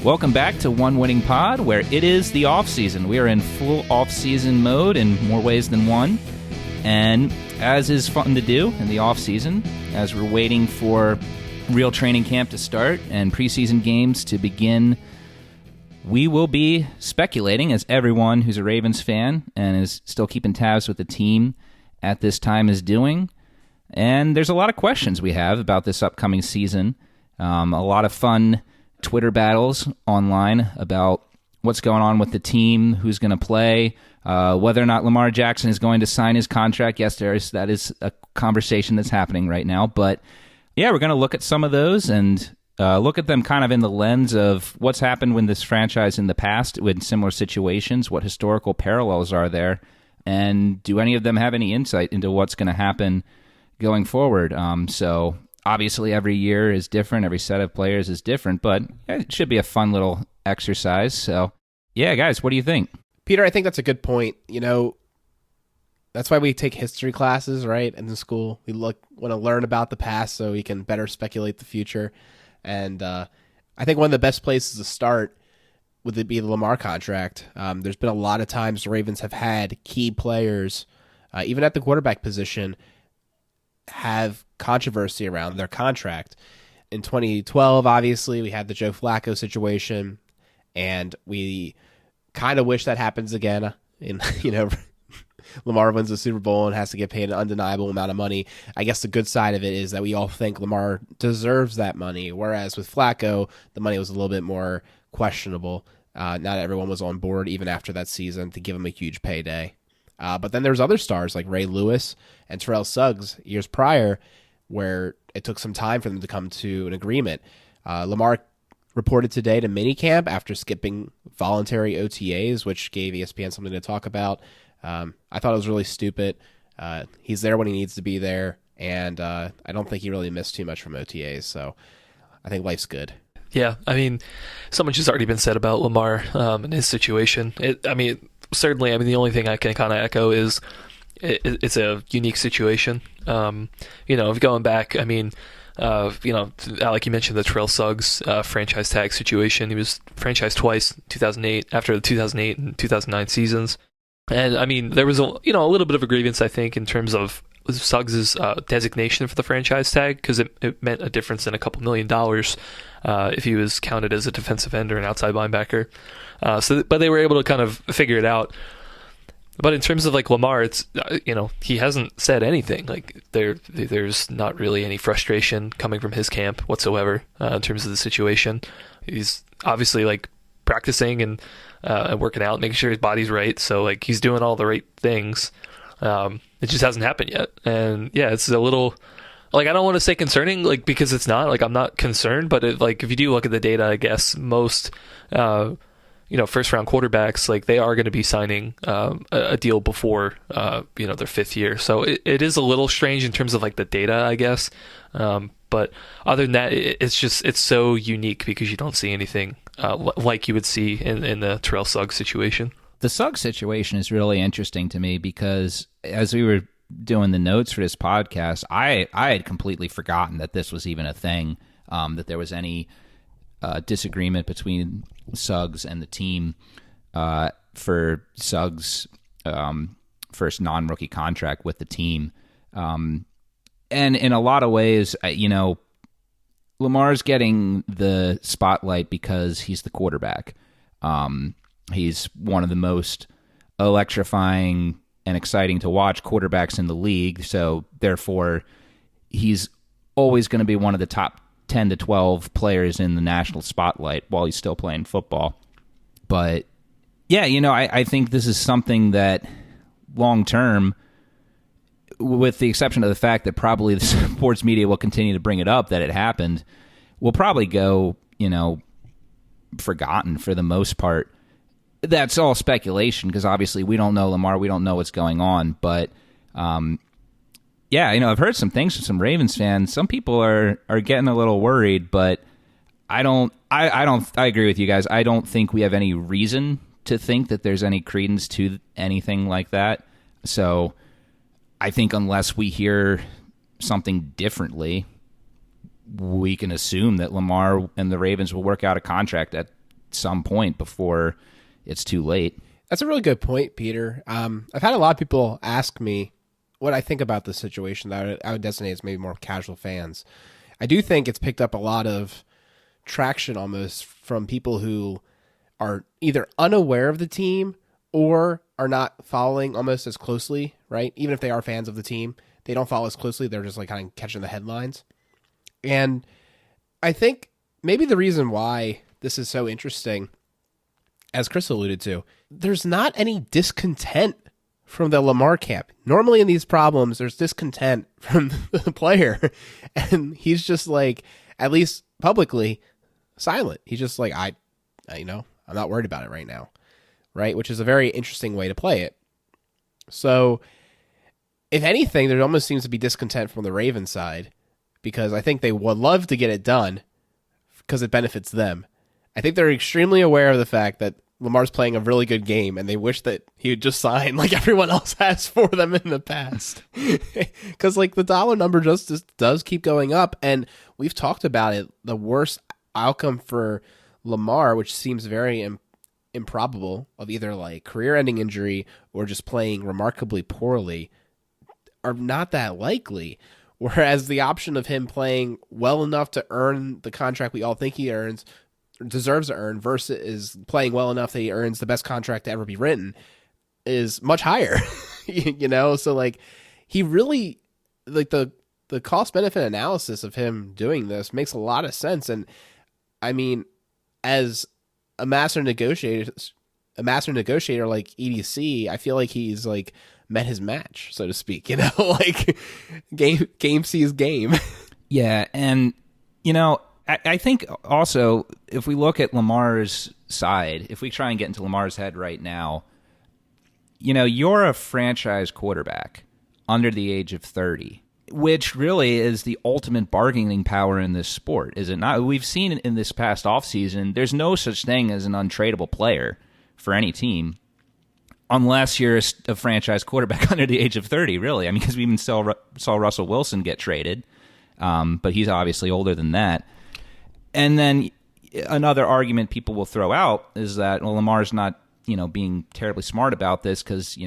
Welcome back to One Winning Pod, where it is the off-season. We are in full off-season mode in more ways than one. And as is fun to do in the off-season, as we're waiting for real training camp to start and preseason games to begin, we will be speculating, as everyone who's a Ravens fan and is still keeping tabs with the team at this time is doing. And there's a lot of questions we have about this upcoming season. A lot of fun Twitter battles online about what's going on with the team, who's going to play, whether or not Lamar Jackson is going to sign his contract. Yes, that is a conversation that's happening right now. But yeah, we're going to look at some of those and look at them kind of in the lens of what's happened with this franchise in the past with similar situations, what historical parallels are there, and do any of them have any insight into what's going to happen going forward. So obviously every year is different, every set of players is different, but it should be a fun little exercise. So yeah, guys, what do you think? Peter, I think that's a good point. You know, that's why we take history classes, right, in the school. We want to learn about the past so we can better speculate the future. And I think one of the best places to start would be the Lamar contract. There's been a lot of times the Ravens have had key players, even at the quarterback position, have controversy around their contract. In 2012, obviously, we had the Joe Flacco situation, and we kind of wish that happens again. Lamar wins the Super Bowl and has to get paid an undeniable amount of money. I guess the good side of it is that we all think Lamar deserves that money, whereas with Flacco, the money was a little bit more questionable. Not everyone was on board, even after that season, to give him a huge payday. But then there's other stars like Ray Lewis and Terrell Suggs years prior, where it took some time for them to come to an agreement. Lamar reported today to minicamp after skipping voluntary OTAs, which gave ESPN something to talk about. I thought it was really stupid. He's there when he needs to be there, and I don't think he really missed too much from OTAs, so I think life's good. Yeah, I mean, so much has already been said about Lamar and his situation. Certainly, the only thing I can kind of echo is it's a unique situation. If going back, like you mentioned, the Terrell Suggs franchise tag situation. He was franchised twice, 2008, after the 2008 and 2009 seasons. And there was a little bit of a grievance, I think, in terms of Suggs' designation for the franchise tag, because it meant a difference in a couple $1 million if he was counted as a defensive end or an outside linebacker. But they were able to kind of figure it out. But in terms of like Lamar, it's he hasn't said anything. Like there's not really any frustration coming from his camp whatsoever in terms of the situation. He's obviously like practicing and working out, making sure his body's right. So like he's doing all the right things. It just hasn't happened yet. And yeah, it's a little like, I don't want to say concerning, like, because it's not like I'm not concerned, but if you do look at the data, I guess most first round quarterbacks, like they are going to be signing a deal before their fifth year. So it is a little strange in terms of like the data, I guess. But other than that, it's so unique because you don't see anything like you would see in the Terrell Suggs situation. The Suggs situation is really interesting to me because as we were doing the notes for this podcast, I had completely forgotten that this was even a thing, that there was any disagreement between Suggs and the team for Suggs' first non-rookie contract with the team. And in a lot of ways, Lamar's getting the spotlight because he's the quarterback. He's one of the most electrifying and exciting to watch quarterbacks in the league, so therefore he's always going to be one of the top 10 to 12 players in the national spotlight while he's still playing football. But yeah, I think this is something that long-term, with the exception of the fact that probably the sports media will continue to bring it up that it happened, will probably go, forgotten for the most part. That's all speculation because obviously we don't know Lamar, we don't know what's going on. But I've heard some things from some Ravens fans. Some people are getting a little worried, but I agree with you guys. I don't think we have any reason to think that there's any credence to anything like that. So I think unless we hear something differently, we can assume that Lamar and the Ravens will work out a contract that some point before it's too late. That's a really good point, Peter. I've had a lot of people ask me what I think about this situation that I would designate as maybe more casual fans. I do think it's picked up a lot of traction almost from people who are either unaware of the team or are not following almost as closely, right? Even if they are fans of the team, they don't follow as closely. They're just like kind of catching the headlines. And I think maybe the reason why this is so interesting, as Chris alluded to, there's not any discontent from the Lamar camp. Normally in these problems, there's discontent from the player. And he's just like, at least publicly, silent. He's just like, I'm not worried about it right now. Right? Which is a very interesting way to play it. So, if anything, there almost seems to be discontent from the Ravens side, because I think they would love to get it done because it benefits them. I think they're extremely aware of the fact that Lamar's playing a really good game, and they wish that he would just sign like everyone else has for them in the past. Because like the dollar number just does keep going up, and we've talked about it. The worst outcome for Lamar, which seems very improbable, of either like career-ending injury or just playing remarkably poorly, are not that likely. Whereas the option of him playing well enough to earn the contract we all think he deserves to earn, versus playing well enough that he earns the best contract to ever be written, is much higher. So like he really, like the cost benefit analysis of him doing this makes a lot of sense. And I mean, as a master negotiator like EDC, I feel like he's like met his match, so to speak, like game sees game. Yeah. And, I think also if we look at Lamar's side, if we try and get into Lamar's head right now, you're a franchise quarterback under the age of 30, which really is the ultimate bargaining power in this sport, is it not? We've seen in this past offseason, there's no such thing as an untradeable player for any team, unless you're a franchise quarterback under the age of 30, really. I mean, because we even saw Russell Wilson get traded, but he's obviously older than that. And then another argument people will throw out is that, well, Lamar's not, being terribly smart about this because,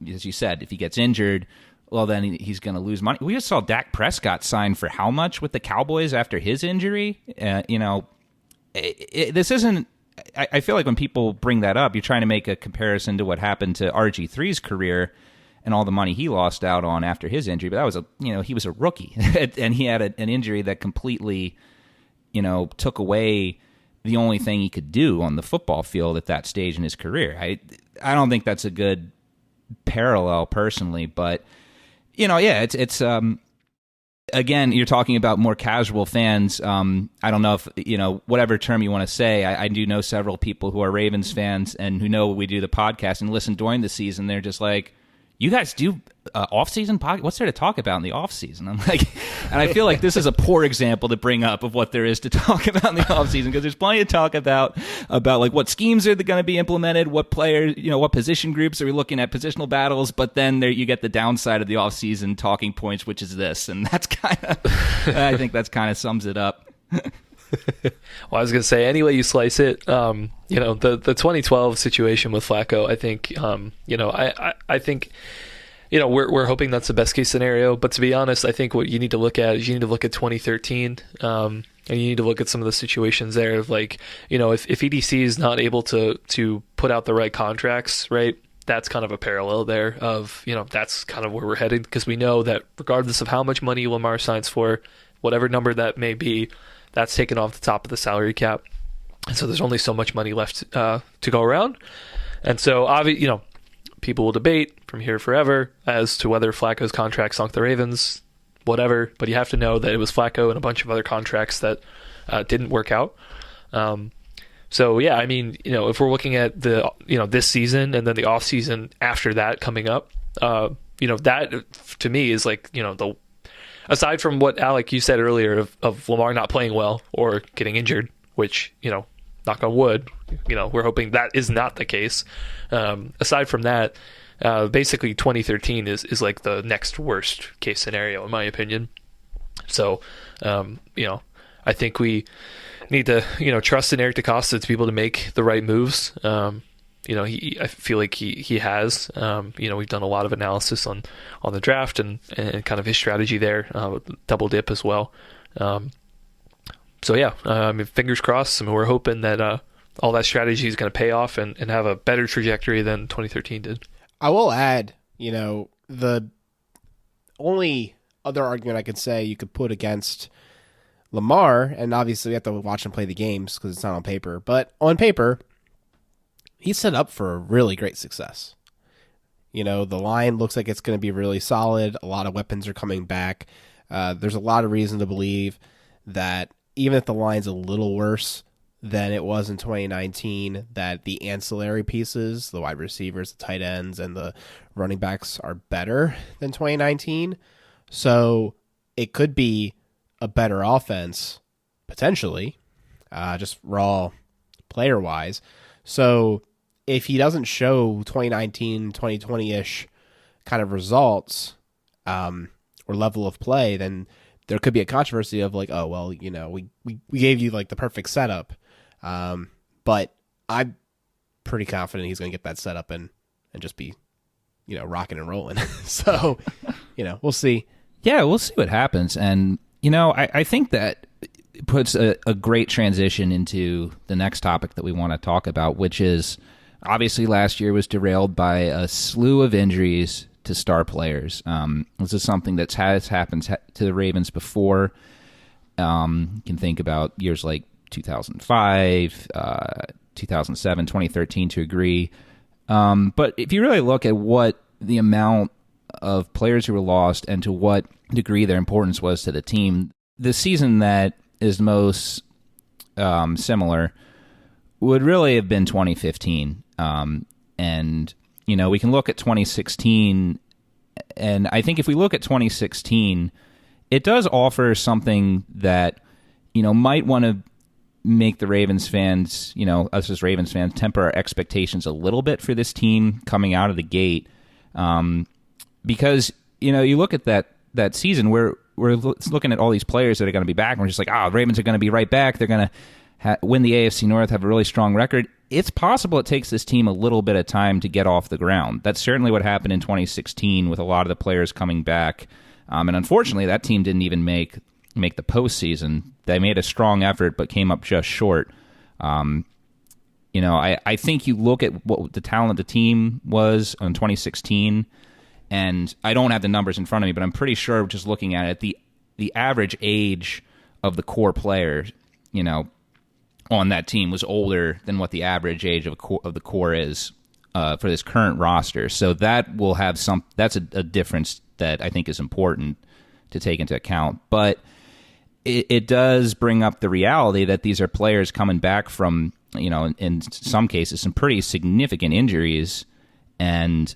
as you said, if he gets injured, well, then he's going to lose money. We just saw Dak Prescott sign for how much with the Cowboys after his injury? This isn't... I feel like when people bring that up, you're trying to make a comparison to what happened to RG3's career and all the money he lost out on after his injury. But that was he was a rookie and he had an injury that completely, took away the only thing he could do on the football field at that stage in his career. I don't think that's a good parallel personally, but it's again, you're talking about more casual fans. I don't know if, whatever term you want to say, I do know several people who are Ravens fans and who know we do the podcast and listen during the season. They're just like, you guys do off-season podcast? What's there to talk about in the off-season? I'm like, and I feel like this is a poor example to bring up of what there is to talk about in the off-season, because there's plenty to talk about like what schemes are going to be implemented, what players, what position groups are we looking at, positional battles, but then there you get the downside of the off-season talking points, which is this, and that's kind of, I think that's kind of sums it up. Well, I was going to say, any way you slice it, the 2012 situation with Flacco, I think, I think, we're hoping that's the best case scenario. But to be honest, I think what you need to look at is you need to look at 2013, and you need to look at some of the situations there of like, if EDC is not able to put out the right contracts, right? That's kind of a parallel there of, that's kind of where we're headed, because we know that regardless of how much money Lamar signs for, whatever number that may be, that's taken off the top of the salary cap. And so there's only so much money left to go around. And so, people will debate from here forever as to whether Flacco's contract sunk the Ravens, whatever. But you have to know that it was Flacco and a bunch of other contracts that didn't work out. So, yeah, I mean, if we're looking at the, this season and then the off season after that coming up, that to me is like, the... Aside from what, Alec, you said earlier of Lamar not playing well or getting injured, which, knock on wood, we're hoping that is not the case. Aside from that, basically 2013 is like the next worst case scenario, in my opinion. So, I think we need to, trust in Eric DeCosta to be able to make the right moves. I feel like he has. We've done a lot of analysis on the draft and kind of his strategy there, double dip as well. Fingers crossed. We're hoping that all that strategy is going to pay off and have a better trajectory than 2013 did. I will add, the only other argument I could say you could put against Lamar, and obviously we have to watch him play the games because it's not on paper, but on paper, he's set up for a really great success. The line looks like it's going to be really solid. A lot of weapons are coming back. There's a lot of reason to believe that even if the line's a little worse than it was in 2019, that the ancillary pieces, the wide receivers, the tight ends, and the running backs are better than 2019. So it could be a better offense, potentially, just raw player-wise. So if he doesn't show 2019, 2020-ish kind of results or level of play, then there could be a controversy of like, oh, well, we gave you like the perfect setup. But I'm pretty confident he's going to get that setup and just be, rocking and rolling. So, we'll see. Yeah, we'll see what happens. And, I think that puts a great transition into the next topic that we want to talk about, which is obviously last year was derailed by a slew of injuries to star players. This is something that has happened to the Ravens before. You can think about years like 2005, 2007, 2013 to agree. But if you really look at what the amount of players who were lost and to what degree their importance was to the team, the season that is most similar would really have been 2015. And, we can look at 2016, and I think if we look at 2016, it does offer something that, might want to make the Ravens fans, us as Ravens fans, temper our expectations a little bit for this team coming out of the gate. Because, you look at that season, we're looking at all these players that are going to be back, and we're just like, the Ravens are going to be right back. They're going to win the AFC North, have a really strong record. It's possible it takes this team a little bit of time to get off the ground. That's certainly what happened in 2016 with a lot of the players coming back. And unfortunately, that team didn't even make the postseason. They made a strong effort, but came up just short. I think you look at what the talent of the team was in 2016, and I don't have the numbers in front of me, but I'm pretty sure just looking at it, the average age of the core players, on that team was older than what the average age of the core is for this current roster. So that will have that's a difference that I think is important to take into account. But it does bring up the reality that these are players coming back from, in some cases, some pretty significant injuries, and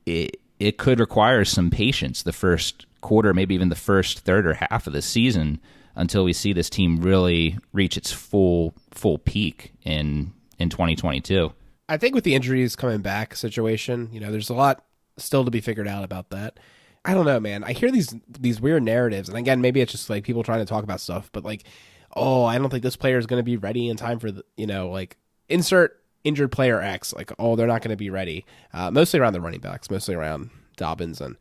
it could require some patience the first quarter, maybe even the first third or half of the season, until we see this team really reach its full peak in 2022. I think with the injuries coming back situation, there's a lot still to be figured out about that. I don't know, man. I hear these weird narratives, and again, maybe it's just like people trying to talk about stuff, but like, oh, I don't think this player is going to be ready in time for like insert injured player X. Like, oh, they're not going to be ready. Mostly around the running backs, mostly around Dobbins and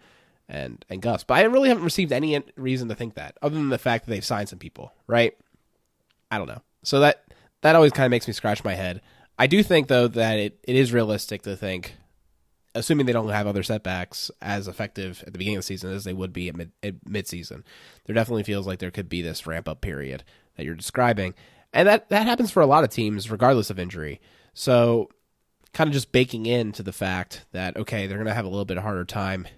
Gus. But I really haven't received any reason to think that, other than the fact that they've signed some people, right? I don't know. So that always kind of makes me scratch my head. I do think, though, that it is realistic to think, assuming they don't have other setbacks as effective at the beginning of the season as they would be at mid-season, there definitely feels like there could be this ramp-up period that you're describing. And that happens for a lot of teams, regardless of injury. So kind of just baking into the fact that, okay, they're going to have a little bit harder time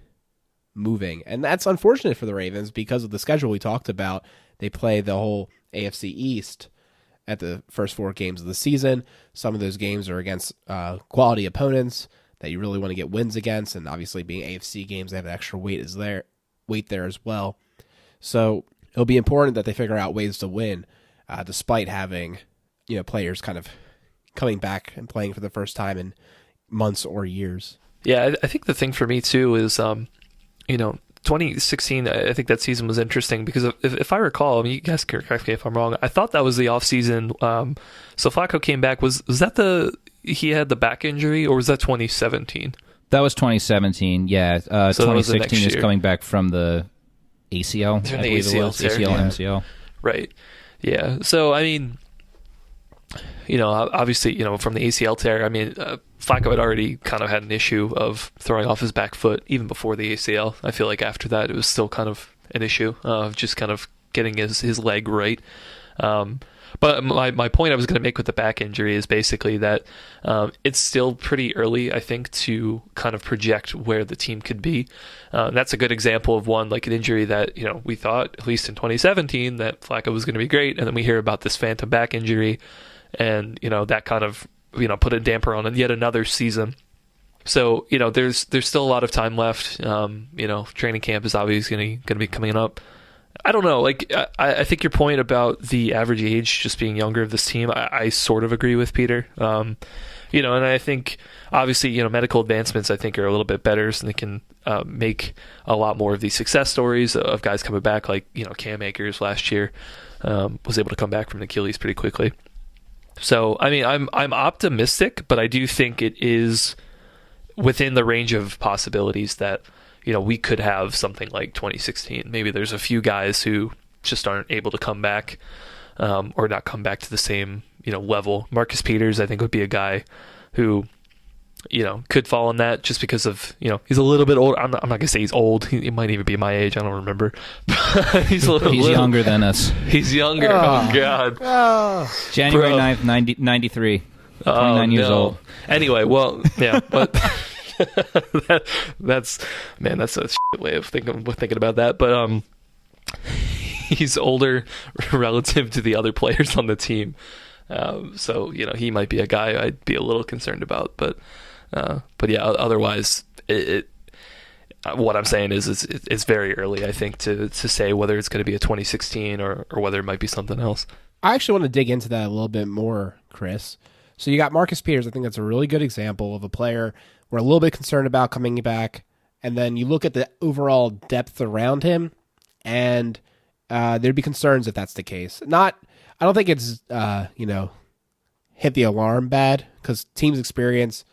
moving. And that's unfortunate for the Ravens because of the schedule we talked about. They play the whole AFC East at the first 4 games of the season. Some of those games are against quality opponents that you really want to get wins against, and obviously being AFC games, they have an extra weight there as well. So it'll be important that they figure out ways to win, despite having players kind of coming back and playing for the first time in months or years. Yeah, I think the thing for me too is 2016, I think that season was interesting because if I recall, I mean, you guys can correct me if I'm wrong. I thought that was the offseason. So Flacco came back. Was that he had the back injury, or was that 2017? That was 2017. Yeah, So 2016 is coming back from the ACL. From I the believe it ACL was. tear, ACL, yeah. MCL. Right. Yeah. So I mean, obviously, from the ACL tear, I mean, Flacco had already kind of had an issue of throwing off his back foot even before the ACL. I feel like after that, it was still kind of an issue of just kind of getting his leg right. But my point I was going to make with the back injury is basically that it's still pretty early, I think, to kind of project where the team could be. That's a good example of one, like an injury that, we thought, at least in 2017, that Flacco was going to be great. And then we hear about this phantom back injury. And, that kind of, put a damper on yet another season. So, there's still a lot of time left. Training camp is obviously going to be coming up. I don't know. Like, I think your point about the average age just being younger of this team, I sort of agree with Peter. And I think, obviously, medical advancements, I think, are a little bit better, so they can make a lot more of these success stories of guys coming back, like, Cam Akers last year was able to come back from an Achilles pretty quickly. So, I mean, I'm optimistic, but I do think it is within the range of possibilities that, we could have something like 2016. Maybe there's a few guys who just aren't able to come back or not come back to the same, level. Marcus Peters, I think, would be a guy who, could fall in that just because of, he's a little bit old. I'm not going to say he's old. He might even be my age. I don't remember. He's younger than us. He's younger. Oh God. January 9th, 93. 29 years old. Anyway, well, yeah, but that's a shit way of thinking about that. But he's older relative to the other players on the team. So, he might be a guy I'd be a little concerned about, but yeah, otherwise what I'm saying is it's very early, I think, to say whether it's going to be a 2016 or whether it might be something else. I actually want to dig into that a little bit more, Chris. So you got Marcus Peters. I think that's a really good example of a player we're a little bit concerned about coming back. And then you look at the overall depth around him, and there'd be concerns if that's the case. I don't think it's, hit the alarm bad, because teams experience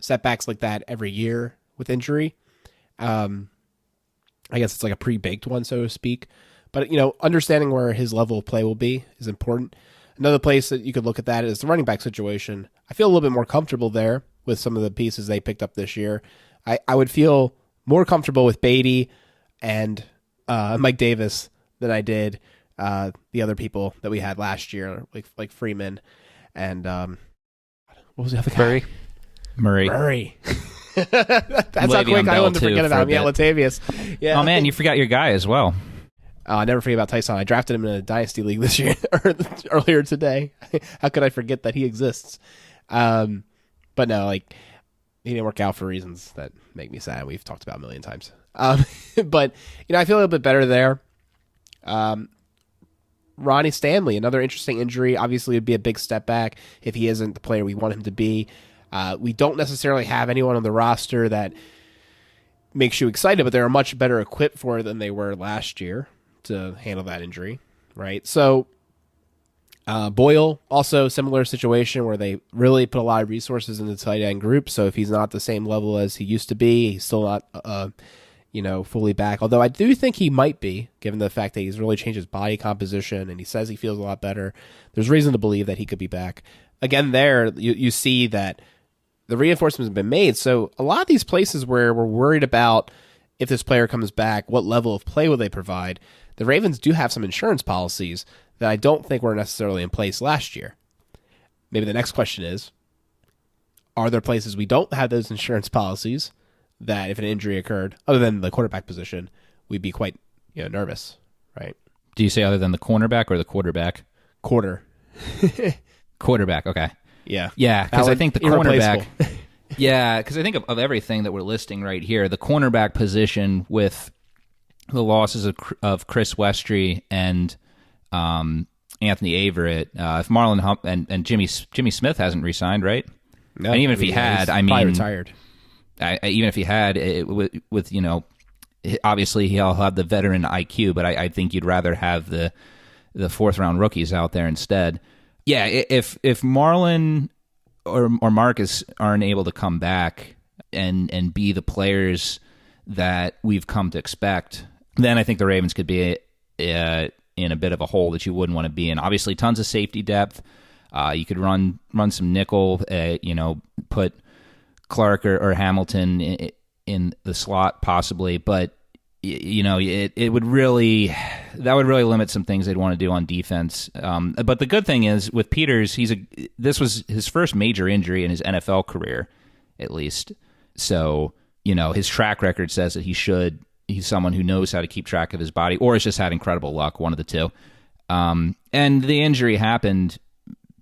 setbacks like that every year with injury. I guess it's like a pre-baked one, so to speak. But, understanding where his level of play will be is important. Another place that you could look at that is the running back situation. I feel a little bit more comfortable there with some of the pieces they picked up this year. I would feel more comfortable with Beatty and Mike Davis than I did the other people that we had last year, like Freeman and what was the other guy? Murray. That's how quick I wanted to forget about him. Yeah, Latavius. Yeah. Oh man, you forgot your guy as well. I never forget about Tyson. I drafted him in a dynasty league this year earlier today. How could I forget that he exists? But no, he didn't work out for reasons that make me sad. We've talked about a million times. But I feel a little bit better there. Ronnie Stanley, another interesting injury. Obviously, it'd be a big step back if he isn't the player we want him to be. We don't necessarily have anyone on the roster that makes you excited, but they're much better equipped for it than they were last year to handle that injury, right? So Boyle, also similar situation where they really put a lot of resources in the tight end group. So if he's not the same level as he used to be, he's still not, fully back. Although I do think he might be, given the fact that he's really changed his body composition and he says he feels a lot better. There's reason to believe that he could be back. Again, there you see that the reinforcements have been made. So a lot of these places where we're worried about if this player comes back, what level of play will they provide? The Ravens do have some insurance policies that I don't think were necessarily in place last year. Maybe the next question is, are there places we don't have those insurance policies that if an injury occurred, other than the quarterback position, we'd be quite nervous, right? Do you say other than the cornerback or the quarterback? Quarterback, okay. Yeah. Yeah, because I think the cornerback... Yeah, because I think of everything that we're listing right here, the cornerback position with the losses of Chris Westry and Anthony Averett, if Marlon Hump and Jimmy Smith hasn't re-signed, right? No, and even if he had, retired. Even if he had, with obviously he'll have the veteran IQ, but I think you'd rather have the fourth round rookies out there instead. Yeah, if Marlon or Marcus aren't able to come back and be the players that we've come to expect, then I think the Ravens could be in a bit of a hole that you wouldn't want to be in. Obviously, tons of safety depth. You could run some nickel, put Clark or Hamilton in the slot possibly, but it would really limit some things they'd want to do on defense. But the good thing is with Peters, this was his first major injury in his NFL career, at least. So his track record says that he's someone who knows how to keep track of his body, or has just had incredible luck, one of the two. And the injury happened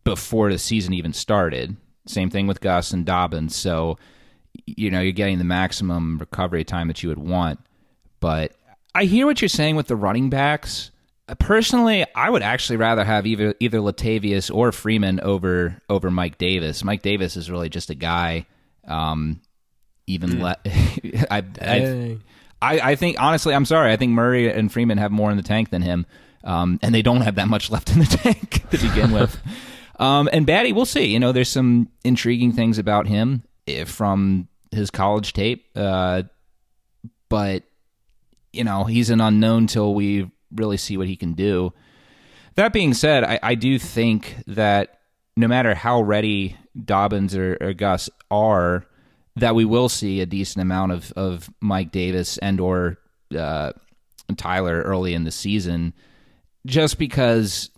before the season even started. Same thing with Gus and Dobbins. So you're getting the maximum recovery time that you would want. But I hear what you're saying with the running backs. Personally, I would actually rather have either Latavius or Freeman over Mike Davis. Mike Davis is really just a guy. I think, honestly, I'm sorry. I think Murray and Freeman have more in the tank than him, and they don't have that much left in the tank to begin with. And Batty, we'll see. There's some intriguing things about him from his college tape, but he's an unknown till we really see what he can do. That being said, I do think that no matter how ready Dobbins or Gus are, that we will see a decent amount of Mike Davis and or Tyler early in the season, just because,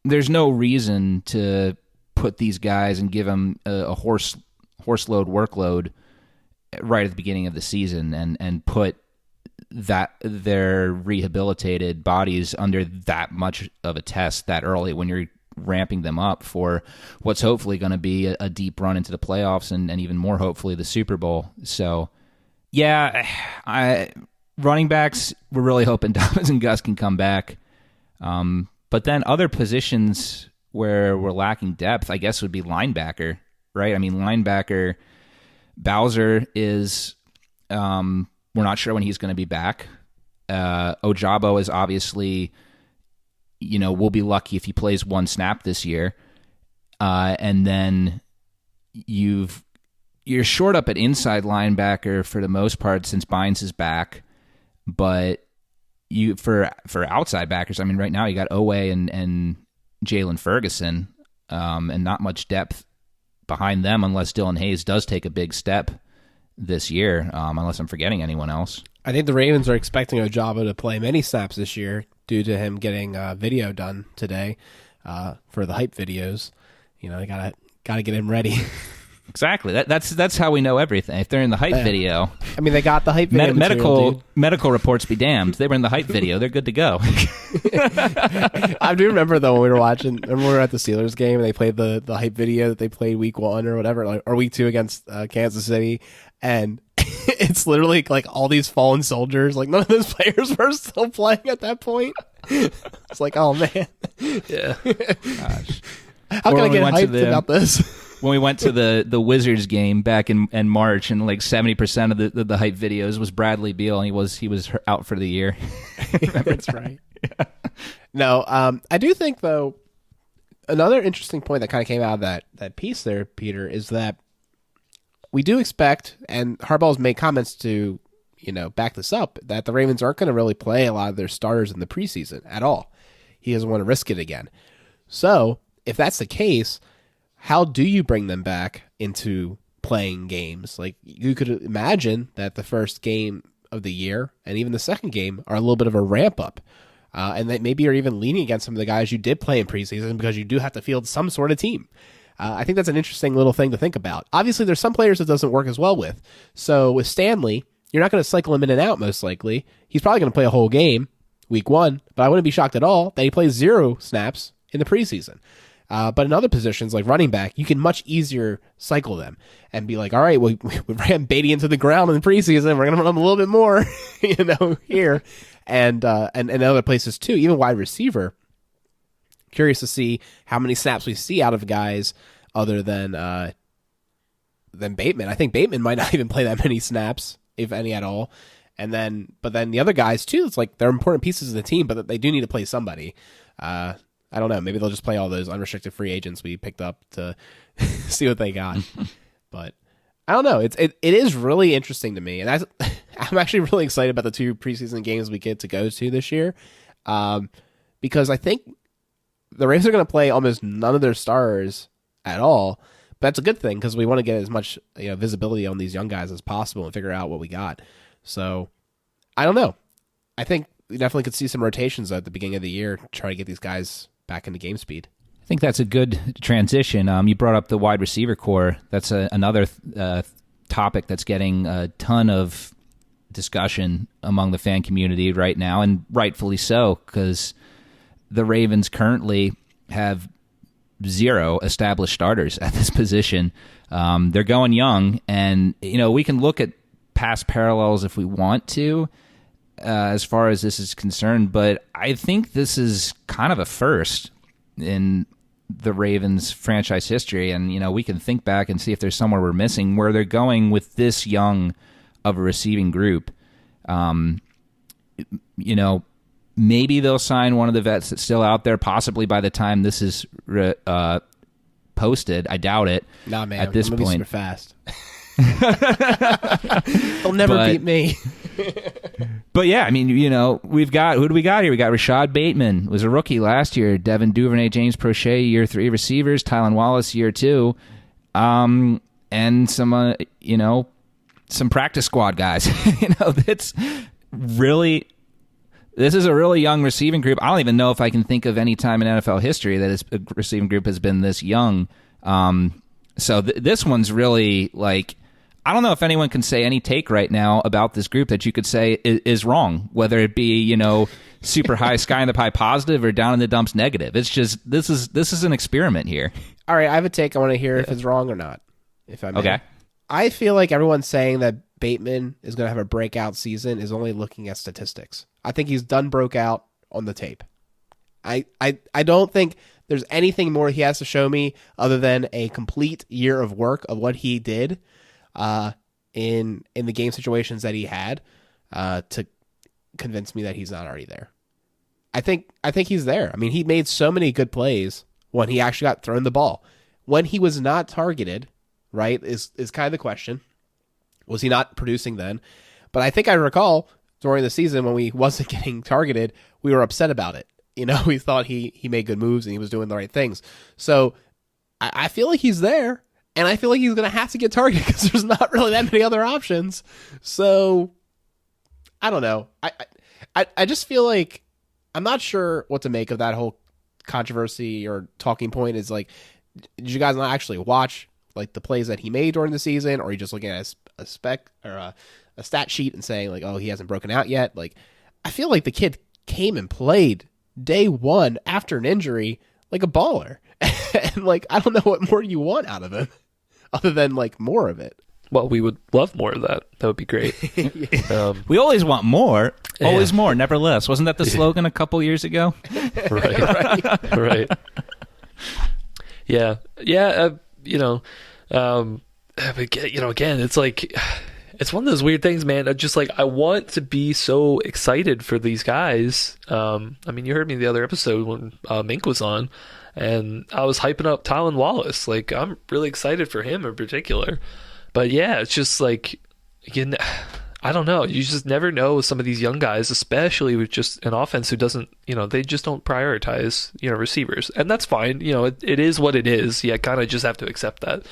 there's no reason to put these guys and give them a horse load workload right at the beginning of the season and put their rehabilitated bodies under that much of a test that early when you're ramping them up for what's hopefully going to be a deep run into the playoffs and even more hopefully the Super Bowl. So yeah, running backs, we're really hoping Dobbins and Gus can come back. But then other positions where we're lacking depth, I guess, would be linebacker, right? I mean, linebacker, Bowser is, we're not sure when he's going to be back. Ojabo is obviously, we'll be lucky if he plays one snap this year. And then you're short up at inside linebacker for the most part since Bynes is back. But for outside backers, I mean, right now you got Owe and Jalen Ferguson, and not much depth behind them unless Dylan Hayes does take a big step this year, unless I'm forgetting anyone else. I think the Ravens are expecting Ojabo to play many snaps this year due to him getting video done today for the hype videos. They gotta get him ready. Exactly. That's how we know everything. If they're in the hype video, I mean, they got the hype video. Medical reports be damned. They were in the hype video. They're good to go. I do remember though when we were at the Steelers game and they played the hype video that they played week 1 or whatever, or week 2 against Kansas City, and it's literally like all these fallen soldiers. Like none of those players were still playing at that point. It's like, oh man, yeah. Gosh. How can I get hyped about this? When we went to the Wizards game back in March, and like 70% of the hype videos was Bradley Beal, and he was out for the year. That's right. Yeah. No, I do think though another interesting point that kind of came out of that piece there, Peter, is that we do expect, and Harbaugh's made comments to back this up, that the Ravens aren't going to really play a lot of their starters in the preseason at all. He doesn't want to risk it again. So if that's the case, how do you bring them back into playing games? Like, you could imagine that the first game of the year and even the second game are a little bit of a ramp up. And that maybe you're even leaning against some of the guys you did play in preseason because you do have to field some sort of team. I think that's an interesting little thing to think about. Obviously, there's some players it doesn't work as well with. So with Stanley, you're not going to cycle him in and out most likely. He's probably going to play a whole game, week 1, but I wouldn't be shocked at all that he plays 0 snaps in the preseason. But in other positions, like running back, you can much easier cycle them and be like, all right, well, we ran Beatty into the ground in the preseason. We're going to run him a little bit more, here. And other places too, even wide receiver. Curious to see how many snaps we see out of guys other than Bateman. I think Bateman might not even play that many snaps, if any at all. But then the other guys too, it's like they're important pieces of the team, but they do need to play somebody. I don't know. Maybe they'll just play all those unrestricted free agents we picked up to see what they got. But I don't know. It is really interesting to me, and I'm actually really excited about the 2 preseason games we get to go to this year, because I think the Ravens are going to play almost none of their stars at all. But that's a good thing because we want to get as much visibility on these young guys as possible and figure out what we got. So I don't know. I think we definitely could see some rotations at the beginning of the year to try to get these guys back into game speed. I think that's a good transition. You brought up the wide receiver core. That's another topic that's getting a ton of discussion among the fan community right now, and rightfully so, because the Ravens currently have 0 established starters at this position. They're going young, and we can look at past parallels if we want to, as far as this is concerned, but I think this is kind of a first in the Ravens franchise history, and we can think back and see if there's somewhere we're missing where they're going with this young of a receiving group. Maybe they'll sign one of the vets that's still out there, possibly by the time this is posted. I doubt it. Nah, man. At this point, super fast. They'll never beat me. But yeah, I mean, we've got, who do we got here? We got Rashad Bateman, was a rookie last year. Devin Duvernay, James Prochet, year 3 receivers. Tylan Wallace, year 2, and some some practice squad guys. It's really. This is a really young receiving group. I don't even know if I can think of any time in NFL history that a receiving group has been this young. So this one's really like, I don't know if anyone can say any take right now about this group that you could say is wrong, whether it be, super high sky in the pie positive or down in the dumps negative. It's just, this is an experiment here. All right, I have a take. I want to hear if it's wrong or not, if I may. Okay. I feel like everyone's saying that Bateman is going to have a breakout season is only looking at statistics. I think he's done broke out on the tape. I don't think there's anything more he has to show me other than a complete year of work of what he did in the game situations that he had to convince me that he's not already there. I think he's there. I mean, he made so many good plays when he actually got thrown the ball. When he was not targeted, right, is kind of the question. Was he not producing then? But I think I recall during the season when we wasn't getting targeted, we were upset about it. We thought he made good moves and he was doing the right things. So I feel like he's there, and I feel like he's going to have to get targeted because there's not really that many other options. So I don't know. I just feel like I'm not sure what to make of that whole controversy or talking point. Is like, did you guys not actually watch like the plays that he made during the season, or are you just looking at a spec or a stat sheet and saying like, oh, he hasn't broken out yet? Like, I feel like the kid came and played day 1 after an injury like a baller. And like, I don't know what more you want out of him other than like more of it. Well, we would love more of that. That would be great. We always want more. Always more, never less. Wasn't that the slogan a couple years ago? Right. Right. Yeah. Yeah. Again, it's like, it's one of those weird things, man. Just like, I want to be so excited for these guys. I mean, you heard me the other episode when Mink was on, and I was hyping up Tylan Wallace. Like, I'm really excited for him in particular. But yeah, it's just like, I don't know. You just never know with some of these young guys, especially with just an offense who doesn't, they just don't prioritize, receivers. And that's fine. It is what it is. You kind of just have to accept that.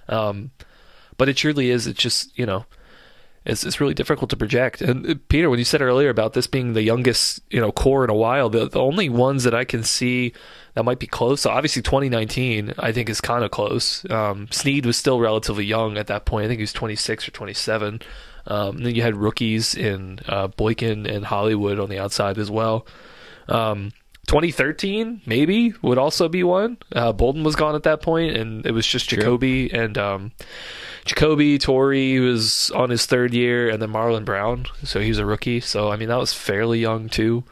But it truly is. It's just, it's really difficult to project. And Peter, when you said earlier about this being the youngest, core in a while, the only ones that I can see that might be close. So obviously 2019, I think, is kind of close. Snead was still relatively young at that point. I think he was 26 or 27. Then you had rookies in Boykin and Hollywood on the outside as well. 2013 maybe would also be one. Bolden was gone at that point, and it was just Jacoby and Jacoby. Torrey was on his 3rd year, and then Marlon Brown, so he was a rookie. So I mean, that was fairly young too.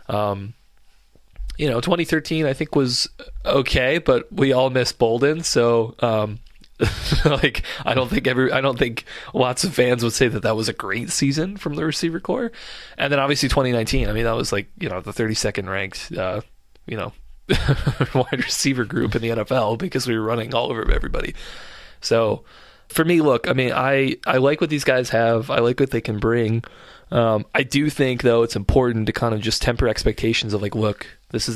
2013 I think was okay, but we all missed Bolden, so Like, I don't think lots of fans would say that was a great season from the receiver core. And then obviously 2019, I mean, that was like, the 32nd ranked, wide receiver group in the NFL because we were running all over everybody. So for me, look, I mean, I like what these guys have. I like what they can bring. I do think, though, it's important to kind of just temper expectations of like, look, this is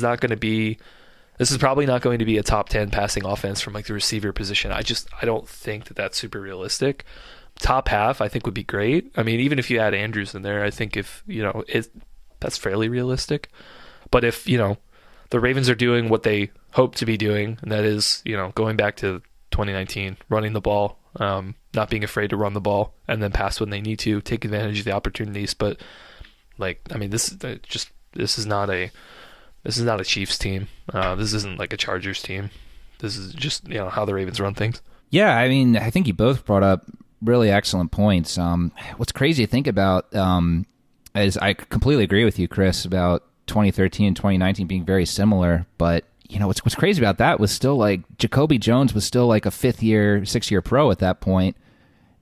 probably not going to be a top 10 passing offense from like the receiver position. I don't think that that's super realistic. Top half, I think, would be great. I mean, even if you add Andrews in there, I think if, that's fairly realistic. But if, the Ravens are doing what they hope to be doing, and that is, going back to 2019, running the ball, not being afraid to run the ball, and then pass when they need to, take advantage of the opportunities. But like, I mean, this is not a Chiefs team. This isn't like a Chargers team. This is just how the Ravens run things. Yeah, I mean, I think you both brought up really excellent points. What's crazy to think about is I completely agree with you, Chris, about 2013 and 2019 being very similar. But what's crazy about that was still like Jacoby Jones was still like a 6-year pro at that point.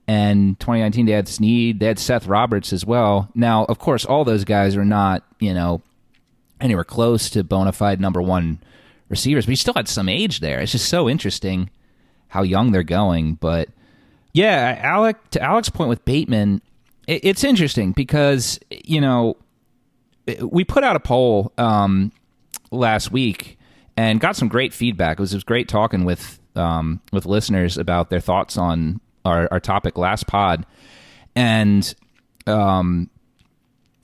And 2019 they had Snead, they had Seth Roberts as well. Now, of course, all those guys are not anywhere close to bona fide number one receivers, but he still had some age there. It's just so interesting how young they're going. But yeah, to Alec's point with Bateman, it's interesting because, we put out a poll last week and got some great feedback. It was great talking with listeners about their thoughts on our topic last pod. And, a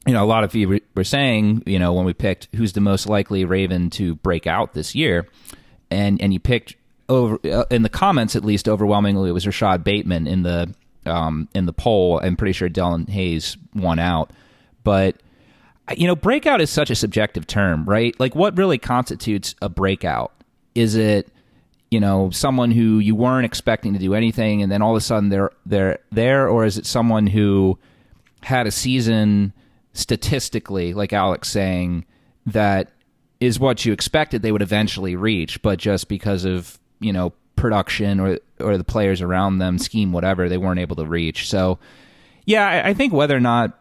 lot of you were saying, when we picked who's the most likely Raven to break out this year, and you picked over in the comments, at least overwhelmingly, it was Rashad Bateman in the poll. I'm pretty sure Dylan Hayes won out, but breakout is such a subjective term, right? Like, what really constitutes a breakout? Is it someone who you weren't expecting to do anything, and then all of a sudden they're there, or is it someone who had a season statistically, like Alex saying, that is what you expected they would eventually reach, but just because of production or the players around them, scheme, whatever, they weren't able to reach. So yeah, I think whether or not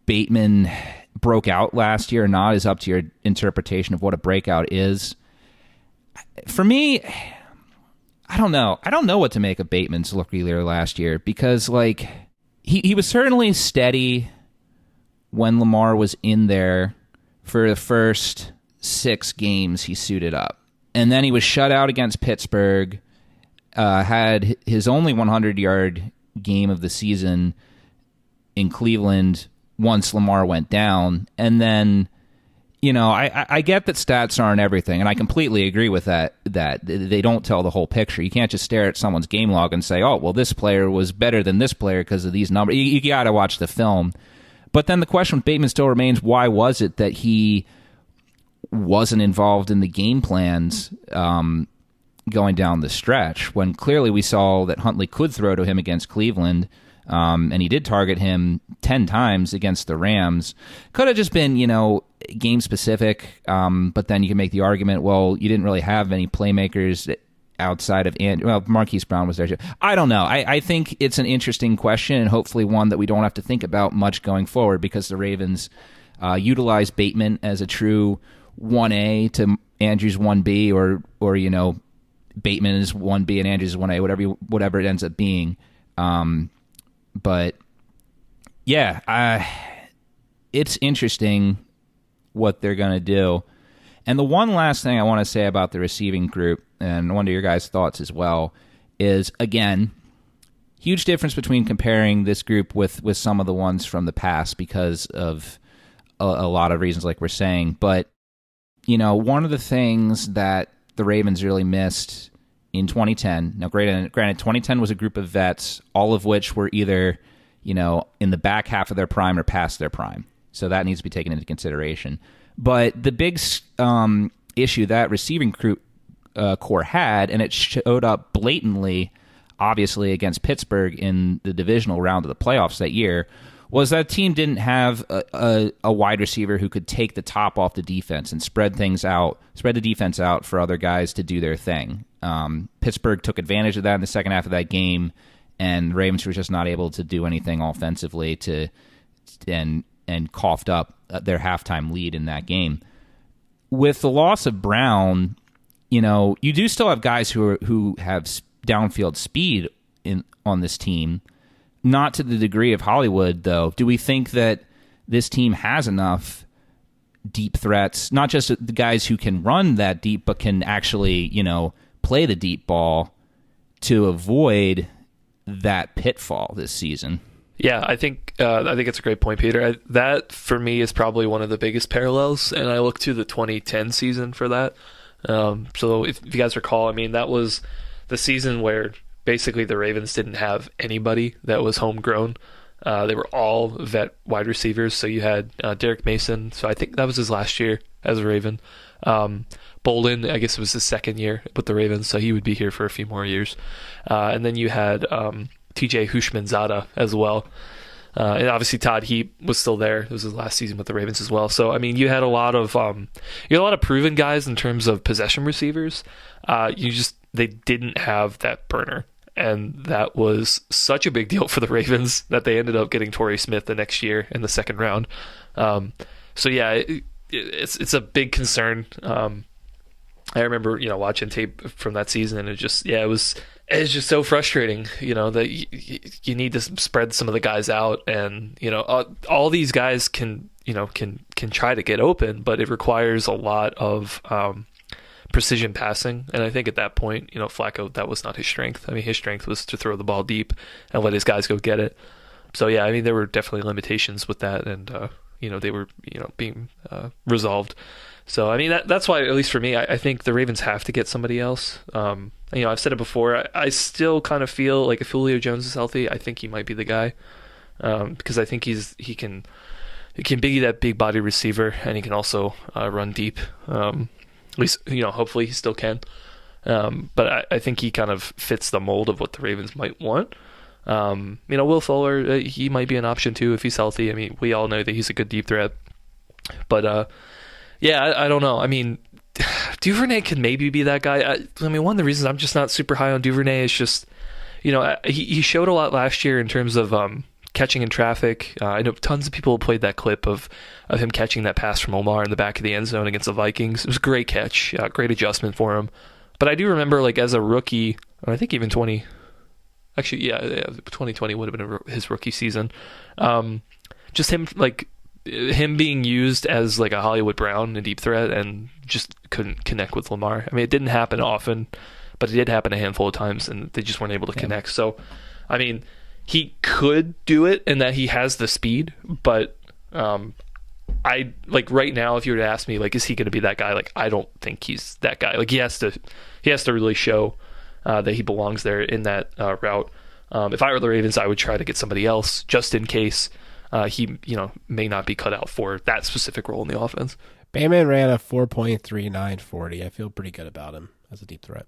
Bateman broke out last year or not is up to your interpretation of what a breakout is. For me, I don't know. I don't know what to make of Bateman's rookie year last year because, like, he was certainly steady when Lamar was in there for the first 6 games he suited up. And then he was shut out against Pittsburgh, had his only 100-yard game of the season in Cleveland once Lamar went down. And then, I get that stats aren't everything, and I completely agree with that they don't tell the whole picture. You can't just stare at someone's game log and say, oh, well, this player was better than this player because of these numbers. You got to watch the film. But then the question with Bateman still remains, why was it that he wasn't involved in the game plans going down the stretch when clearly we saw that Huntley could throw to him against Cleveland, and he did target him 10 times against the Rams. Could have just been, game specific, but then you can make the argument, well, you didn't really have any playmakers outside of Marquise Brown was there too. I don't know. I think it's an interesting question and hopefully one that we don't have to think about much going forward because the Ravens utilize Bateman as a true 1A to Andrews 1B or Bateman is 1B and Andrews is 1A, whatever it ends up being. But yeah, it's interesting what they're going to do. And the one last thing I want to say about the receiving group, and I wonder your guys' thoughts as well, is, again, huge difference between comparing this group with some of the ones from the past because of a lot of reasons like we're saying. But, one of the things that the Ravens really missed in 2010, now granted 2010 was a group of vets, all of which were either, in the back half of their prime or past their prime. So that needs to be taken into consideration. But the big issue that receiving core had, and it showed up blatantly, obviously, against Pittsburgh in the divisional round of the playoffs that year, was that team didn't have a wide receiver who could take the top off the defense and spread the defense out for other guys to do their thing. Pittsburgh took advantage of that in the second half of that game, and the Ravens were just not able to do anything offensively and coughed up their halftime lead in that game. With the loss of Brown, you do still have guys who have downfield speed on this team, not to the degree of Hollywood, though. Do we think that this team has enough deep threats, not just the guys who can run that deep, but can actually, play the deep ball to avoid that pitfall this season? Yeah, I think it's a great point, Peter. That for me is probably one of the biggest parallels, and I look to the 2010 season for that. So if you guys recall, that was the season where basically the Ravens didn't have anybody that was homegrown. They were all vet wide receivers. So you had Derek Mason. So I think that was his last year as a Raven. Bolden, I guess it was his second year with the Ravens, so he would be here for a few more years. And then you had TJ Hushmanzada as well. And obviously Todd Heap was still there. It was his last season with the Ravens as well. So you had a lot of proven guys in terms of possession receivers. They didn't have that burner. And that was such a big deal for the Ravens that they ended up getting Torrey Smith the next year in the second round. It's a big concern. I remember, watching tape from that season, and it's just so frustrating, that you need to spread some of the guys out, and all these guys can try to get open, but it requires a lot of precision passing. And I think at that point, Flacco, that was not his strength. His strength was to throw the ball deep and let his guys go get it. So yeah, there were definitely limitations with that, and they were being resolved. So that's why, at least for me, I think the Ravens have to get somebody else. I've said it before. I still kind of feel like if Julio Jones is healthy, I think he might be the guy, because I think he can be that big body receiver, and he can also run deep. At least hopefully he still can. But I think he kind of fits the mold of what the Ravens might want. Will Fuller, he might be an option too if he's healthy. We all know that he's a good deep threat, but. I don't know. Duvernay could maybe be that guy. One of the reasons I'm just not super high on Duvernay is just, he showed a lot last year in terms of catching in traffic. I know tons of people played that clip of him catching that pass from Omar in the back of the end zone against the Vikings. It was a great catch, great adjustment for him. But I do remember, as a rookie, I think even 2020 would have been his rookie season. Just him being used as a Hollywood Brown, a deep threat, and just couldn't connect with Lamar. It didn't happen often, but it did happen a handful of times, and they just weren't able to connect. So, he could do it, and that he has the speed, but I right now, if you were to ask me, is he going to be that guy? I don't think he's that guy. He has to really show that he belongs there in that route. If I were the Ravens, I would try to get somebody else just in case. He may not be cut out for that specific role in the offense. Bateman ran a 4.3940. I feel pretty good about him as a deep threat.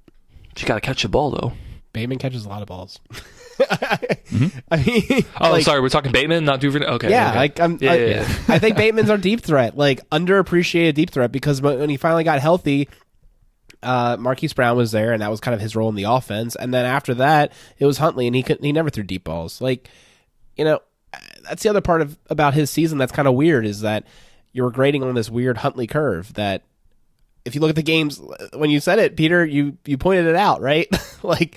You got to catch the ball, though. Bateman catches a lot of balls. Sorry, we're talking Bateman, not Duvernay. Okay. Yeah, okay. I think Bateman's our deep threat, underappreciated deep threat, because when he finally got healthy, Marquise Brown was there, and that was kind of his role in the offense. And then after that, it was Huntley, and he never threw deep balls. That's the other part about his season that's kind of weird, is that you're grading on this weird Huntley curve that, if you look at the games, when you said it, Peter, you pointed it out, right? The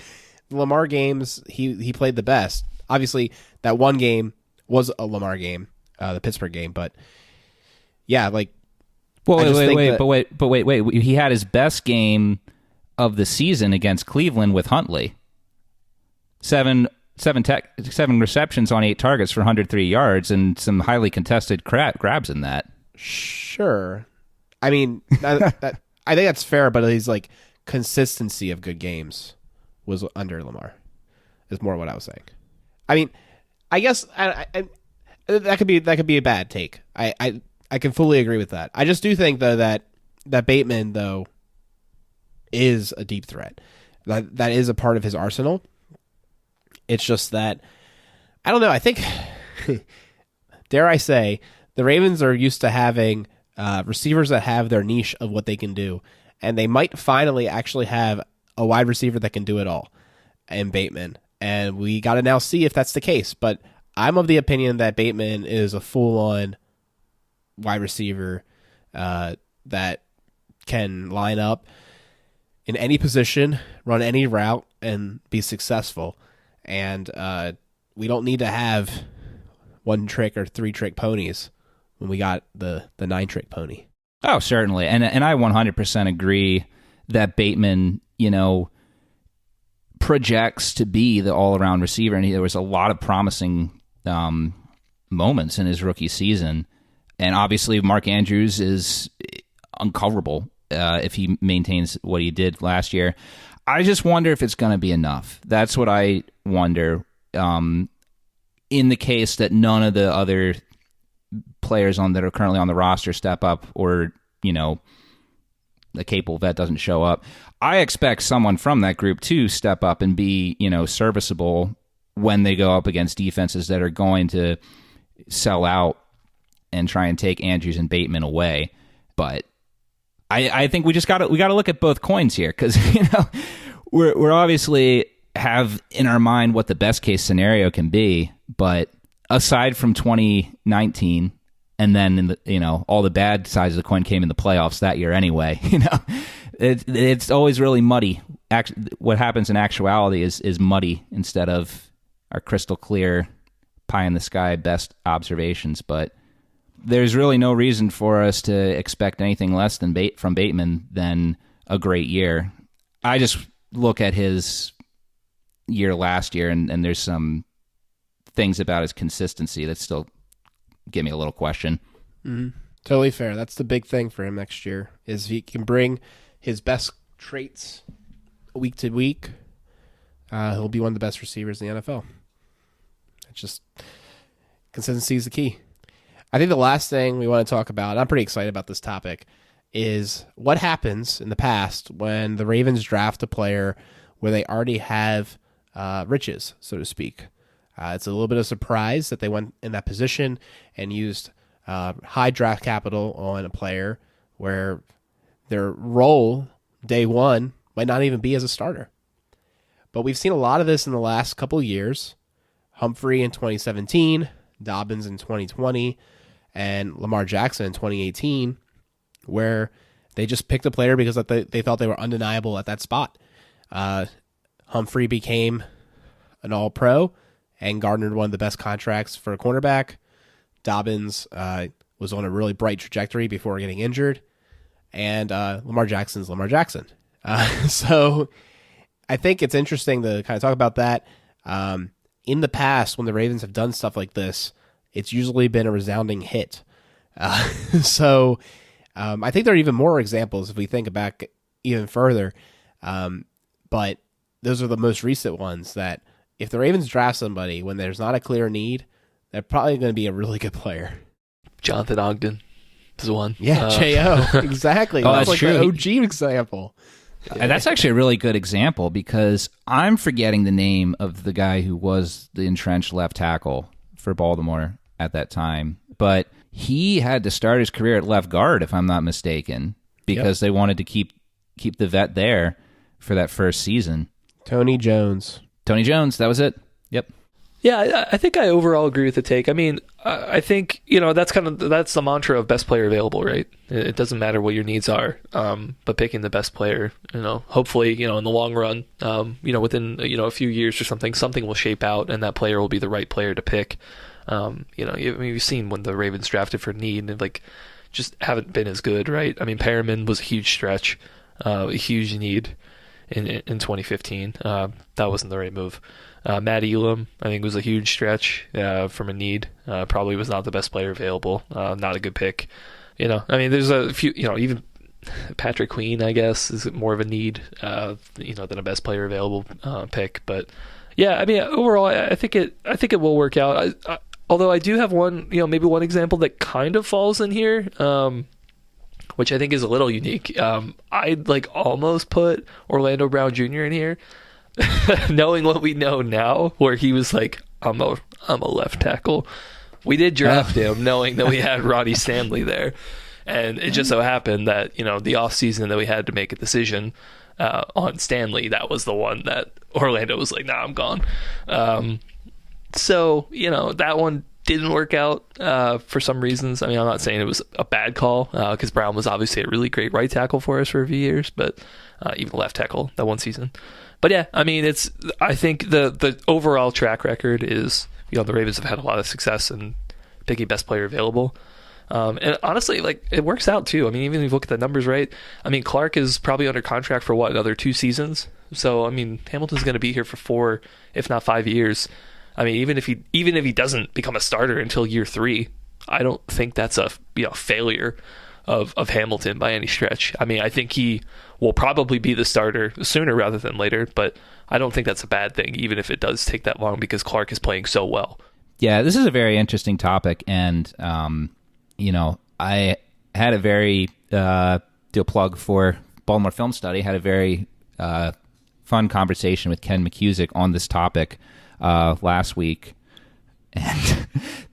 Lamar games, he played the best. Obviously, that one game was a Lamar game, the Pittsburgh game, but yeah, wait. He had his best game of the season against Cleveland with Huntley. Seven receptions on 8 targets for 103 yards and some highly contested grabs in that. Sure. I think that's fair, but he's consistency of good games was under Lamar is more what I was saying. I guess that could be a bad take. I can fully agree with that. I just do think, though, that Bateman, though, is a deep threat. That is a part of his arsenal. It's just that, I don't know, I think, dare I say, the Ravens are used to having receivers that have their niche of what they can do, and they might finally actually have a wide receiver that can do it all in Bateman. And we got to now see if that's the case. But I'm of the opinion that Bateman is a full-on wide receiver that can line up in any position, run any route, and be successful. And we don't need to have one trick or three trick ponies when we got the 9-trick pony. Oh, certainly. And I 100% agree that Bateman, projects to be the all-around receiver, and there was a lot of promising moments in his rookie season. And obviously, Mark Andrews is uncoverable if he maintains what he did last year. I just wonder if it's going to be enough. That's what I wonder. In the case that none of the other players that are currently on the roster step up, or the capable vet doesn't show up, I expect someone from that group to step up and be serviceable when they go up against defenses that are going to sell out and try and take Andrews and Bateman away. But I think we got to look at both coins here, because we're obviously have in our mind what the best case scenario can be, but aside from 2019, and then in the all the bad sides of the coin came in the playoffs that year anyway. It's always really muddy. What happens in actuality is muddy instead of our crystal clear pie in the sky best observations. But there's really no reason for us to expect anything less than from Bateman than a great year. I just look at his year last year, and there's some things about his consistency that still give me a little question. Mm-hmm. Totally fair. That's the big thing for him next year, is he can bring his best traits week to week. He'll be one of the best receivers in the NFL. It's just consistency is the key. I think the last thing we want to talk about, I'm pretty excited about this topic, is what happens in the past when the Ravens draft a player where they already have riches, so to speak. It's a little bit of a surprise that they went in that position and used high draft capital on a player where their role day one might not even be as a starter. But we've seen a lot of this in the last couple of years. Humphrey in 2017, Dobbins in 2020, and Lamar Jackson in 2018, where they just picked a player because they thought they were undeniable at that spot. Humphrey became an all-pro and garnered one of the best contracts for a cornerback. Dobbins was on a really bright trajectory before getting injured. And Lamar Jackson's Lamar Jackson. So I think it's interesting to kind of talk about that. In the past, when the Ravens have done stuff like this, it's usually been a resounding hit. So I think there are even more examples if we think back even further. But those are the most recent ones that if the Ravens draft somebody when there's not a clear need, they're probably going to be a really good player. Jonathan Ogden is one. Yeah, J.O. Exactly. Oh, that's like true. the OG example. And that's actually a really good example, because I'm forgetting the name of the guy who was the entrenched left tackle for Baltimore at that time. But he had to start his career at left guard, if I'm not mistaken, because they wanted to keep the vet there for that first season. Tony Jones, that was it. Yep. Yeah, I think I overall agree with the take. I mean, I think, that's the mantra of best player available, right? It doesn't matter what your needs are, but picking the best player, hopefully, in the long run, within, a few years or something will shape out and that player will be the right player to pick. You've seen when the Ravens drafted for need and just haven't been as good, right? I mean, Perriman was a huge stretch, a huge need in 2015. That wasn't the right move. Matt Elam, I think, was a huge stretch from a need. Probably was not the best player available. Not a good pick. There's a few. Even Patrick Queen, I guess, is more of a need. Than a best player available pick. But yeah, I mean, overall, I think it will work out. Although I do have one, maybe one example that kind of falls in here. Which I think is a little unique. I'd almost put Orlando Brown Jr. in here. Knowing what we know now, where he was like, I'm a left tackle. We did draft him knowing that we had Ronnie Stanley there. And it just so happened that, the offseason that we had to make a decision, on Stanley, that was the one that Orlando was like, nah, I'm gone. So, that one didn't work out for some reasons. I mean, I'm not saying it was a bad call because Brown was obviously a really great right tackle for us for a few years, but even left tackle that one season. But yeah, I mean, I think the overall track record is, the Ravens have had a lot of success in picking best player available. And honestly, like, it works out too. I mean, even if you look at the numbers, right? I mean, Clark is probably under contract for another 2 seasons. So, I mean, Hamilton's going to be here for 4, if not 5 years. I mean, even if he doesn't become a starter until year 3, I don't think that's a failure of Hamilton by any stretch. I mean, I think he will probably be the starter sooner rather than later, but I don't think that's a bad thing, even if it does take that long, because Clark is playing so well. Yeah, this is a very interesting topic, and I had a very do a plug for Baltimore Film Study. Had a very fun conversation with Ken McCusick on this topic last week, and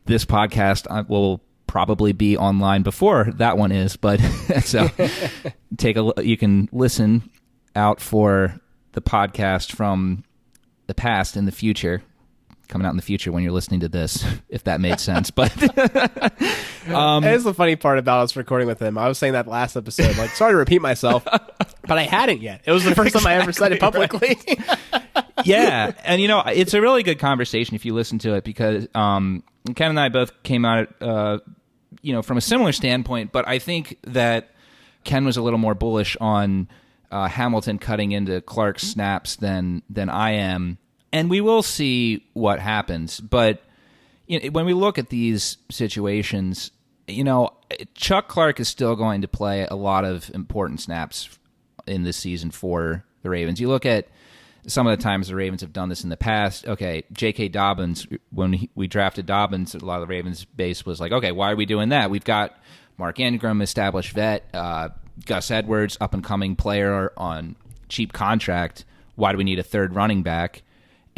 this podcast will probably be online before that one is. But so you can listen out for the podcast from the past in the future. Coming out in the future when you're listening to this, if that made sense. But it's the funny part about us recording with him. I was saying that last episode, like, sorry to repeat myself, but I hadn't yet. It was the first time I ever said it publicly. Yeah, and it's a really good conversation if you listen to it, because Ken and I both came out from a similar standpoint, but I think that Ken was a little more bullish on Hamilton cutting into Clark's snaps than I am. And we will see what happens. But when we look at these situations, Chuck Clark is still going to play a lot of important snaps in this season for the Ravens. You look at some of the times the Ravens have done this in the past. Okay, J.K. Dobbins, when we drafted Dobbins, a lot of the Ravens base was like, okay, why are we doing that? We've got Mark Ingram, established vet, Gus Edwards, up-and-coming player on cheap contract. Why do we need a third running back?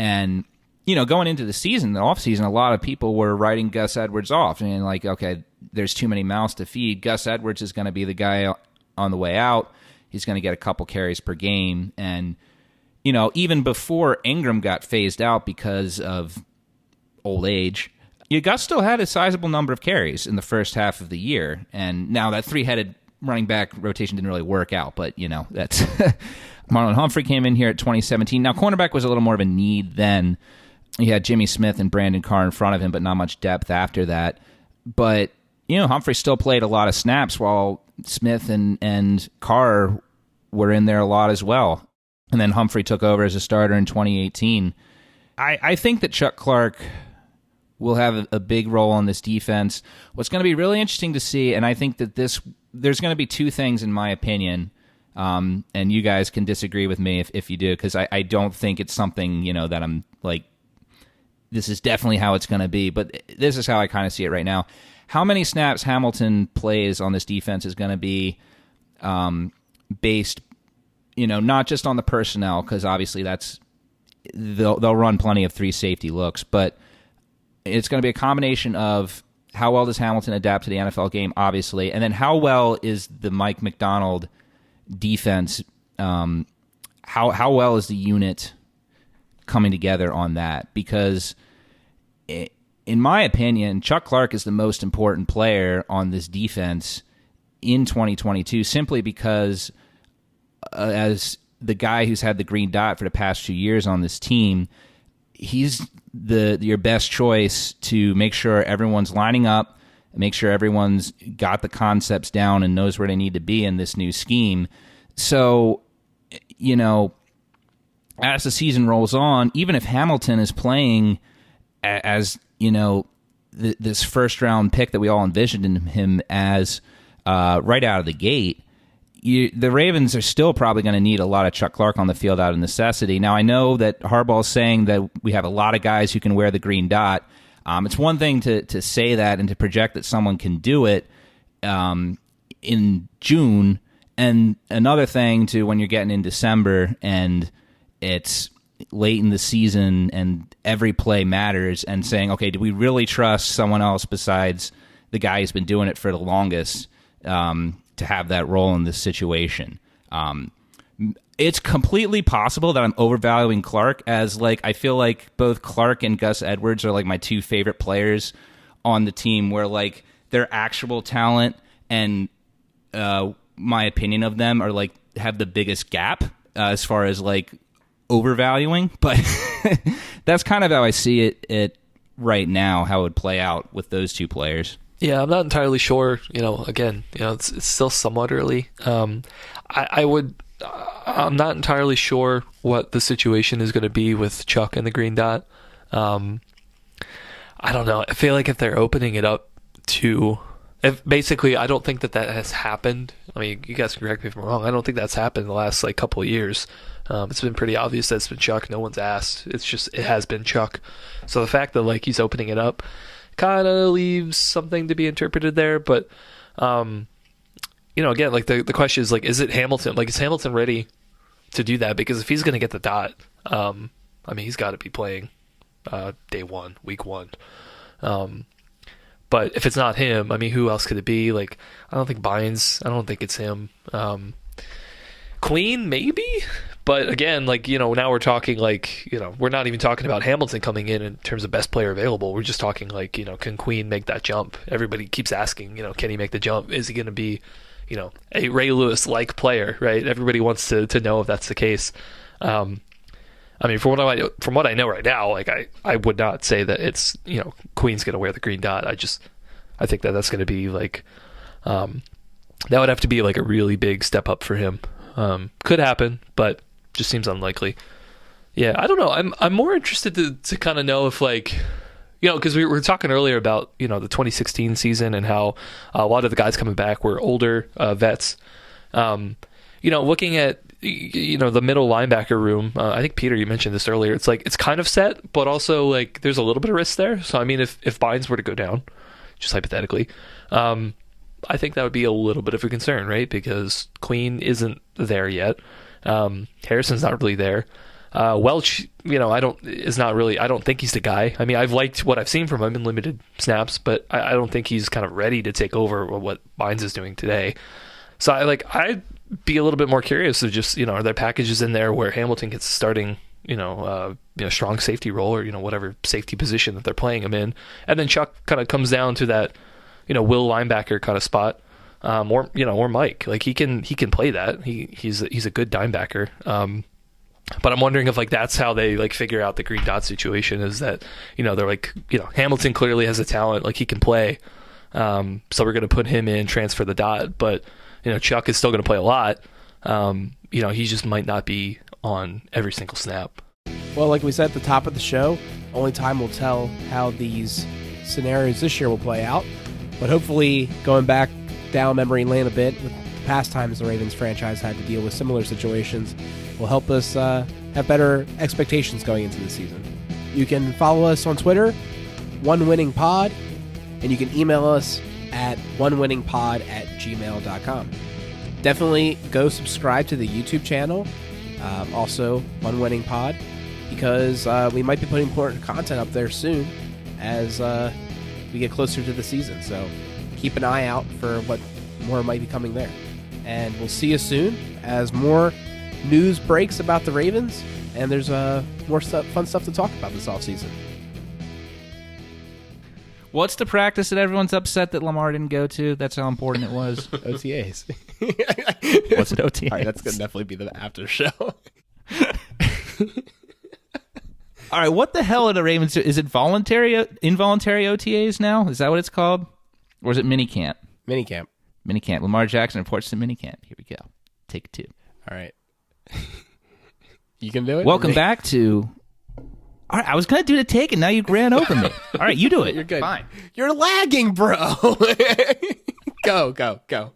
And, going into the season, the offseason, a lot of people were writing Gus Edwards off. And like, okay, there's too many mouths to feed. Gus Edwards is going to be the guy on the way out. He's going to get a couple carries per game. And, even before Ingram got phased out because of old age, Gus still had a sizable number of carries in the first half of the year. And now that 3-headed running back rotation didn't really work out. But, that's... Marlon Humphrey came in here at 2017. Now, cornerback was a little more of a need then. He had Jimmy Smith and Brandon Carr in front of him, but not much depth after that. But, Humphrey still played a lot of snaps while Smith and Carr were in there a lot as well. And then Humphrey took over as a starter in 2018. I think that Chuck Clark will have a big role on this defense. What's going to be really interesting to see, and I think that there's going to be 2 things in my opinion. And you guys can disagree with me if you do, because I don't think it's something, that I'm like, this is definitely how it's going to be. But this is how I kind of see it right now. How many snaps Hamilton plays on this defense is going to be based, not just on the personnel, because obviously they'll run plenty of 3 safety looks, but it's going to be a combination of how well does Hamilton adapt to the NFL game, obviously, and then how well is the Mike McDonald defense, how well is the unit coming together on that? Because in my opinion, Chuck Clark is the most important player on this defense in 2022, simply because as the guy who's had the green dot for the past 2 years on this team, he's your best choice to make sure everyone's lining up, make sure everyone's got the concepts down and knows where they need to be in this new scheme. So, as the season rolls on, even if Hamilton is playing as, this first-round pick that we all envisioned in him as right out of the gate, the Ravens are still probably going to need a lot of Chuck Clark on the field out of necessity. Now, I know that Harbaugh is saying that we have a lot of guys who can wear the green dot. It's one thing to say that and to project that someone can do it in June, and another thing to when you're getting in December and it's late in the season and every play matters, and saying, okay, do we really trust someone else besides the guy who's been doing it for the longest to have that role in this situation? it's completely possible that I'm overvaluing Clark, as like I feel like both Clark and Gus Edwards are like my two favorite players on the team, where like their actual talent and my opinion of them are like have the biggest gap as far as like overvaluing. But that's kind of how I see it right now, how it would play out with those two players. Yeah, I'm not entirely sure. Again, it's still somewhat early. I'm not entirely sure what the situation is going to be with Chuck and the green dot. I don't know. I feel like if they're opening it up to, basically, I don't think that has happened. I mean, you guys can correct me if I'm wrong. I don't think that's happened in the last like couple of years. It's been pretty obvious that it's been Chuck. No one's asked. It's just it has been Chuck. So the fact that like he's opening it up kind of leaves something to be interpreted there. But again, like the question is like, is it Hamilton? Like, is Hamilton ready to do that? Because if he's going to get the dot, I mean, he's got to be playing day one, week one. But if it's not him, I mean, who else could it be? Like, I don't think Bynes. I don't think it's him. Queen, maybe. But again, like, now we're talking like, we're not even talking about Hamilton coming in terms of best player available. We're just talking like, can Queen make that jump? Everybody keeps asking, can he make the jump? Is he going to be, a Ray Lewis-like player, right? Everybody wants to know if that's the case. I mean, from what I know right now, like I would not say that it's, Queen's going to wear the green dot. I think that's going to be like, that would have to be like a really big step up for him. Could happen, but just seems unlikely. Yeah, I don't know. I'm more interested to kind of know if like, because we were talking earlier about, the 2016 season and how a lot of the guys coming back were older vets. Looking at, the middle linebacker room, I think, Peter, you mentioned this earlier. It's like, it's kind of set, but also like there's a little bit of risk there. So, I mean, if Bynes were to go down, just hypothetically, I think that would be a little bit of a concern, right? Because Queen isn't there yet. Harrison's not really there. Welch, I don't think he's the guy. I mean, I've liked what I've seen from him in limited snaps, but I don't think he's kind of ready to take over what Bynes is doing today. So I'd be a little bit more curious of just, are there packages in there where Hamilton gets starting, strong safety role or, whatever safety position that they're playing him in. And then Chuck kind of comes down to that, will linebacker kind of spot. Or Mike, like he can play that. He's a good dimebacker. But I'm wondering if like that's how they like figure out the green dot situation, is that, they're like, Hamilton clearly has a talent, like he can play. So we're going to put him in, transfer the dot, but Chuck is still going to play a lot. He just might not be on every single snap. Well, like we said at the top of the show, only time will tell how these scenarios this year will play out. But hopefully, going back down memory lane a bit, with the past times the Ravens franchise had to deal with similar situations, will help us have better expectations going into the season. You can follow us on Twitter, OneWinningPod, and you can email us at onewinningpod@gmail.com. Definitely go subscribe to the YouTube channel, also One Winning Pod, because we might be putting more content up there soon as we get closer to the season. So keep an eye out for what more might be coming there. And we'll see you soon as more news breaks about the Ravens, and there's more fun stuff to talk about this offseason. What's the practice that everyone's upset that Lamar didn't go to? That's how important it was. OTAs. What's it, OTAs? All right, that's going to definitely be the after show. All right, what the hell are the Ravens do? Is it involuntary OTAs now? Is that what it's called? Or is it minicamp? Minicamp. Minicamp. Lamar Jackson reports to minicamp. Here we go. Take 2. All right. You can do it? Welcome back to... All right, I was going to do the take, and now you ran over me. All right, you do it. You're good. Fine. You're lagging, bro. Go.